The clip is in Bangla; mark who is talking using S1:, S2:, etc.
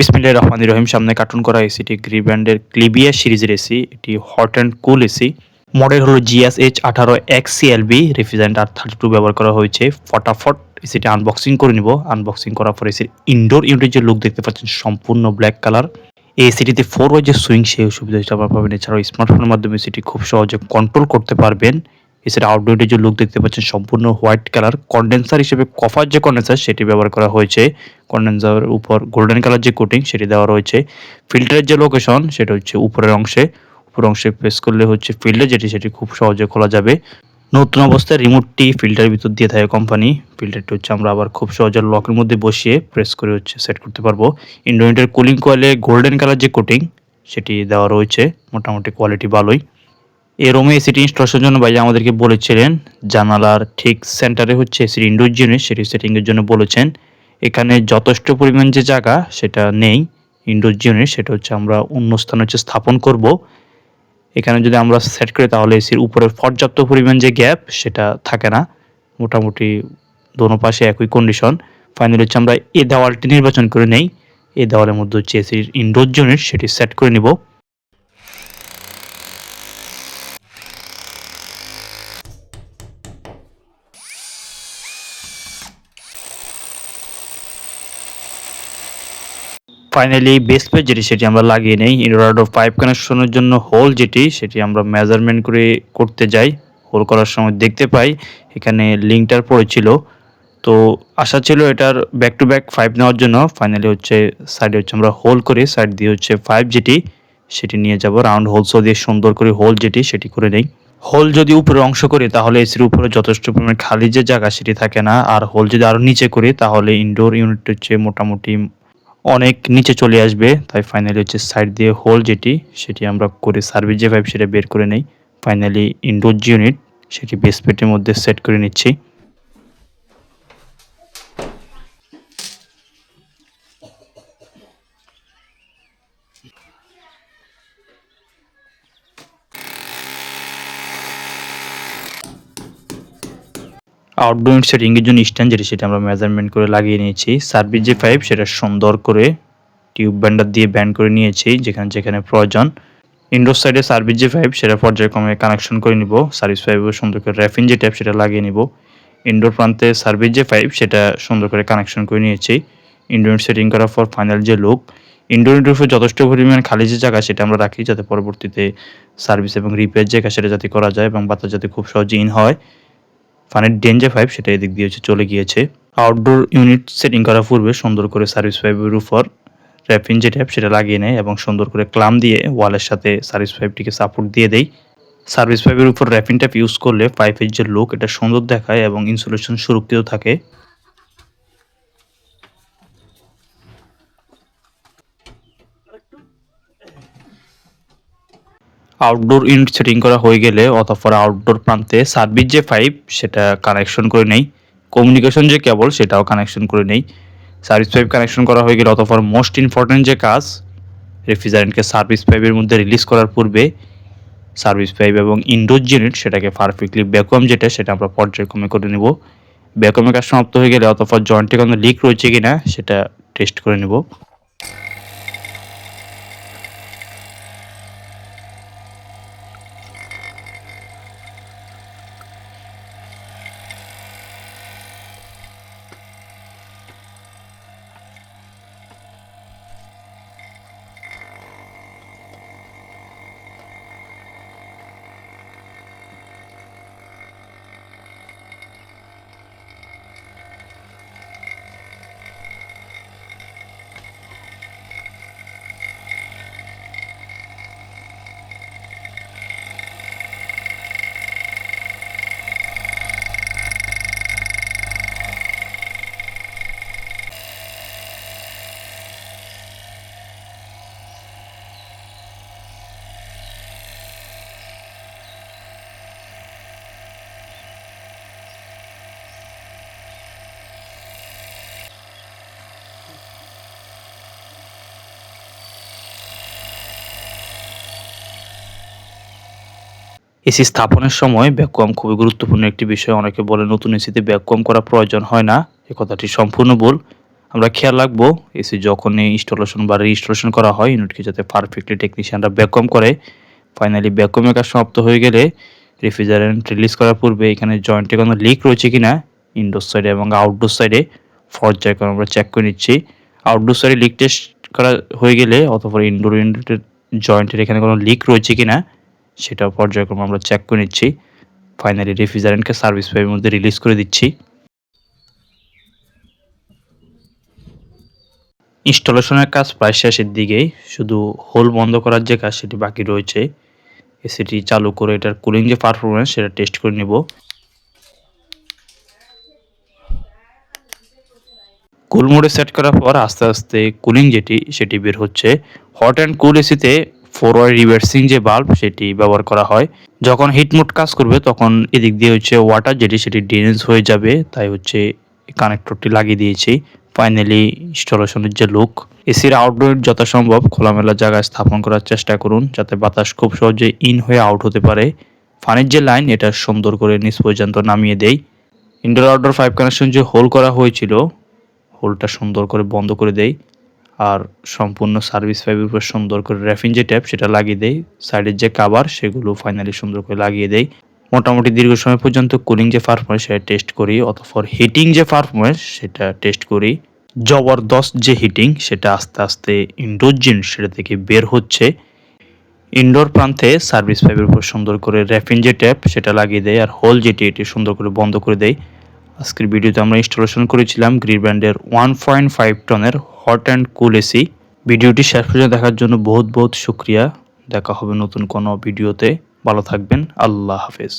S1: বিসমিল্লাহির রহমানির রহিম। সামনে কার্টুন করা এসিটি গ্রি ব্র্যান্ডের ক্লিবিয়া সিরিজের এসি। এটি hot and cool AC. Model হলো GSH18 XCLB। রেফ্রিজারেন্ট R32 ব্যবহার করা হয়েছে। ফটাফট এসিটি আনবক্সিং করে নিব। আনবক্সিং করার পর এসির ইনডোর ইউনিটের যে লুক দেখতে পাচ্ছেন সম্পূর্ণ ব্ল্যাক কালার। এই এসিটিতে 4 ওয়ে যে সুইং সেই সুবিধাটা আপনারা পাবেন। এছাড়াও স্মার্টফোনের মাধ্যমে এসিটি খুব সহজে কন্ট্রোল করতে পারবেন। এছাড়া আউটডোরের যে লুক দেখতে পাচ্ছেন সম্পূর্ণ হোয়াইট কালার। কন্ডেন্সার হিসেবে কপার যে কন্ডেন্সার সেটি ব্যবহার করা হয়েছে। কন্ডেন্সারের উপর গোল্ডেন কালার যে কোটিং সেটি দেওয়া রয়েছে। ফিল্টারের যে লোকেশন সেটা হচ্ছে উপরের অংশে। উপরের অংশে প্রেস করলে হচ্ছে ফিল্টার সেটি খুব সহজে খোলা যাবে। নতুন অবস্থায় রিমোটটি ফিল্টারের ভিতর দিয়ে থাকে কোম্পানি। ফিল্টারটি হচ্ছে আমরা আবার খুব সহজে লকের মধ্যে বসিয়ে প্রেস করে হচ্ছে সেট করতে পারবো। ইনডোর ইউনিটের কুলিং কয়েলে গোল্ডেন কালার যে কোটিং সেটি দেওয়া রয়েছে। মোটামুটি কোয়ালিটি ভালোই। এই রুমে এসিটি ইনস্টলেশনের জন্য ভাইয়া আমাদেরকে বলেছিলেন জানালার ঠিক সেন্টারে হচ্ছে এসির ইনডোর জিনিস সেটি সেটিংয়ের জন্য বলেছেন। এখানে যথেষ্ট পরিমাণ যে জায়গা সেটা নেই ইনডোর জিনিস, সেটা হচ্ছে আমরা অন্য স্থানে হচ্ছে স্থাপন করব। এখানে যদি আমরা সেট করি তাহলে এসির উপরে পর্যাপ্ত পরিমাণ যে গ্যাপ সেটা থাকে না। মোটামুটি দোনো পাশে একই কন্ডিশন। ফাইনালি হচ্ছে আমরা এই দেওয়ালটি নির্বাচন করে নেই। এই দেওয়ালের মধ্যে হচ্ছে এসির ইনডোর জিনিস সেটি সেট করে নিব। ফাইনালি বেস প্লেট যেটি সেটি আমরা লাগিয়ে নেই। ইনভার্টার পাইপ কানেকশনের জন্য হোল যেটি সেটি আমরা মেজারমেন্ট করে করতে যাই। হোল করার সময় দেখতে পাই এখানে লিঙ্কটার পড়েছিল। তো আশা ছিল এটার ব্যাক টু ব্যাক পাইপ নেওয়ার জন্য। ফাইনালি হচ্ছে সাইডে হচ্ছে আমরা হোল করে সাইড দিয়ে হচ্ছে পাইপ যেটি সেটি নিয়ে যাব। রাউন্ড হোলসও দিয়ে সুন্দর করে হোল যেটি সেটি করে নেই। হোল যদি উপরে অংশ করি তাহলে এসির উপরে যথেষ্ট পরিমাণ খালি যে জায়গা সেটি থাকে না। আর হোল যদি আরও নিচে করি তাহলে ইনডোর ইউনিট হচ্ছে মোটামুটি অনেক নিচে চলে আসবে। তাই ফাইনালি হচ্ছে সাইড দিয়ে হোল যেটি সেটি আমরা করে সার্ভিস যে পাইপ সেটা বের করে নেই। ফাইনালি ইনডোর ইউনিট সেটি বেস প্লেটের মধ্যে সেট করে নিচ্ছি। আউটডোর সেটিংয়ের জন্য স্ট্যান্ড যেটি সেটা আমরা মেজারমেন্ট করে লাগিয়ে নিয়েছি। সার্ভিস যে পাইপ সেটা সুন্দর করে টিউব ব্যান্ডার দিয়ে ব্যান্ড করে নিয়েছি যেখানে যেখানে প্রয়োজন। ইনডোর সাইডে সার্ভিস যে পাইপ সেটা পর্যায়ক্রমে কানেকশন করে নিব। সার্ভিস পাইপও সুন্দর করে র্যাফিন যে ট্যাপ সেটা লাগিয়ে নিব। ইনডোর প্রান্তে সার্ভিস যে পাইপ সেটা সুন্দর করে কানেকশন করে নিয়েছি। ইনডোর সেটিং করার পর ফাইনাল যে লুক। ইনডোর উপর যথেষ্ট পরিমাণ খালি যে জায়গা সেটা আমরা রাখি যাতে পরবর্তীতে সার্ভিস এবং রিপেয়ার জায়গা সেটা যাতে করা যায় এবং বাতাস যাতে খুব সহজে ইন হয়। ফানের ড্রেন যে পাইপ সেটা এদিক দিয়ে হচ্ছে চলে গিয়েছে। আউটডোর ইউনিট সেটিং করার পূর্বে সুন্দর করে সার্ভিস পাইপের উপর র্যাপিং যে ট্যাপ সেটা লাগিয়ে নেয় এবং সুন্দর করে ক্লাম দিয়ে ওয়ালের সাথে সার্ভিস পাইপটিকে সাপোর্ট দিয়ে দেয়। সার্ভিস পাইপের উপর র্যাপিং ট্যাপ ইউজ করলে পাইপের যে লুক এটা সুন্দর দেখায় এবং ইনসুলেশন সুরক্ষিত থাকে। আউটডোর ইউনিট সেটিং করা হয়ে গেলে অতঃপর আউটডোর প্রান্তে সার্ভিস যে পাইপ সেটা কানেকশন করে নেই। কমিউনিকেশন যে কেবল সেটাও কানেকশন করে নেই। সার্ভিস পাইপ কানেকশন করা হয়ে গেলে অতঃপর মোস্ট ইম্পর্টেন্ট যে কাজ, রেফ্রিজারেন্টকে সার্ভিস পাইপের মধ্যে রিলিজ করার পূর্বে সার্ভিস পাইপ এবং ইনডোর ইউনিট সেটাকে পারফেক্টলি ভ্যাকুয়াম যেটা সেটা আমরা পর্যায়ক্রমে করে নেব। ভ্যাকুয়ামের কাজ সমাপ্ত হয়ে গেলে অতঃপর জয়েন্টে কোনো লিক রয়েছে কিনা সেটা টেস্ট করে নেব। এসি স্থাপনের সময় ভ্যাকুয়াম খুবই গুরুত্বপূর্ণ একটি বিষয়। অনেকে বলে নতুন এসিতে ভ্যাকুয়াম করা প্রয়োজন হয় না। এ কথাটি সম্পূর্ণ ভুল। আমরা খেয়াল রাখবো এসি যখনই ইনস্টলেশন বা রিইনস্টলেশন করা হয় ইউনিটকে যাতে পারফেক্টলি টেকনিশিয়ানরা ভ্যাকুয়াম করে। ফাইনালি ভ্যাকুয়ামের কাজ সমাপ্ত হয়ে গেলে রেফ্রিজারেন্ট রিলিজ করার পূর্বে এখানে জয়েন্টে কোনো লিক রয়েছে কিনা ইনডোর সাইডে এবং আউটডোর সাইডে পর্যায়ক্রমে আমরা চেক করে নিচ্ছি। আউটডোর সাইডে লিক টেস্ট করা হয়ে গেলে অতঃপর ইনডোর ইউনিটের জয়েন্টের এখানে কোনো লিক রয়েছে কিনা সেটা পর্যায়ক্রমে আমরা চেক করে নিচ্ছি। ফাইনালি রেফ্রিজারেন্টকে সার্ভিস পাইপের মধ্যে রিলিজ করে দিচ্ছি। ইনস্টলেশনের কাজ প্রায় শেষের দিকেই, শুধু হোল বন্ধ করার যে কাজ সেটি বাকি রয়েছে। এসিটি চালু করে এটার কুলিং যে পারফরমেন্স সেটা টেস্ট করে নেব। কুল মোডে সেট করার পর আস্তে আস্তে কুলিং সেটি বের হচ্ছে। হট অ্যান্ড কুল এসিতে ফরওয়ার্ড রিভার্সিং যে বাল্ব সেটি ব্যবহার করা হয়। যখন হিট মোড কাজ করবে তখন এদিক দিয়ে ওয়াটার সেটি ড্রেনেজ হয়ে যাবে, তাই কানেক্টরটি লাগিয়ে দিয়েছি। ফাইনালি ইনস্টলেশনের যে লুক, এসির আউটডোর যথাসম্ভব খোলামেলা জায়গায় স্থাপন করার চেষ্টা করুন যাতে বাতাস খুব সহজে ইন হয়ে আউট হতে পারে। ফানির যে লাইন এটা সুন্দর করে নিচ পর্যন্ত নামিয়ে দেই। ইনডোর আউটডোর পাইপ কানেকশন যে হোল করা হয়েছিল হোলটা সুন্দর করে বন্ধ করে দেই, আর সম্পূর্ণ সার্ভিস পাইপের উপর সুন্দর করে র্যাপিং যে ট্যাপ সেটা লাগিয়ে দেই। সাইডের যে কাভার সেগুলো ফাইনালি সুন্দর করে লাগিয়ে দেই। মোটামুটি দীর্ঘ সময় পর্যন্ত কুলিং যে পারফরমেন্স সেটা টেস্ট করি, অতঃপর হিটিং যে পারফরমেন্স সেটা টেস্ট করি। জবরদস্ত যে হিটিং সেটা আস্তে আস্তে ইনডোর জিনিস সেটা থেকে বের হচ্ছে। ইনডোর প্রান্তে সার্ভিস পাইপের উপর সুন্দর করে র্যাপিং যে ট্যাপ সেটা লাগিয়ে দেয়, আর হোল এটি সুন্দর করে বন্ধ করে দেয়। আজকের ভিডিওতে আমরা ইনস্টলেশন করেছিলাম গ্রি ব্র্যান্ডের 1.5 টনের হট অ্যান্ড কুল এসি। ভিডিওটি শেষ পর্যন্ত দেখার জন্য বহুত বহুত শুক্রিয়া। দেখা হবে নতুন কোনো ভিডিওতে। ভালো থাকবেন। আল্লাহ হাফেজ।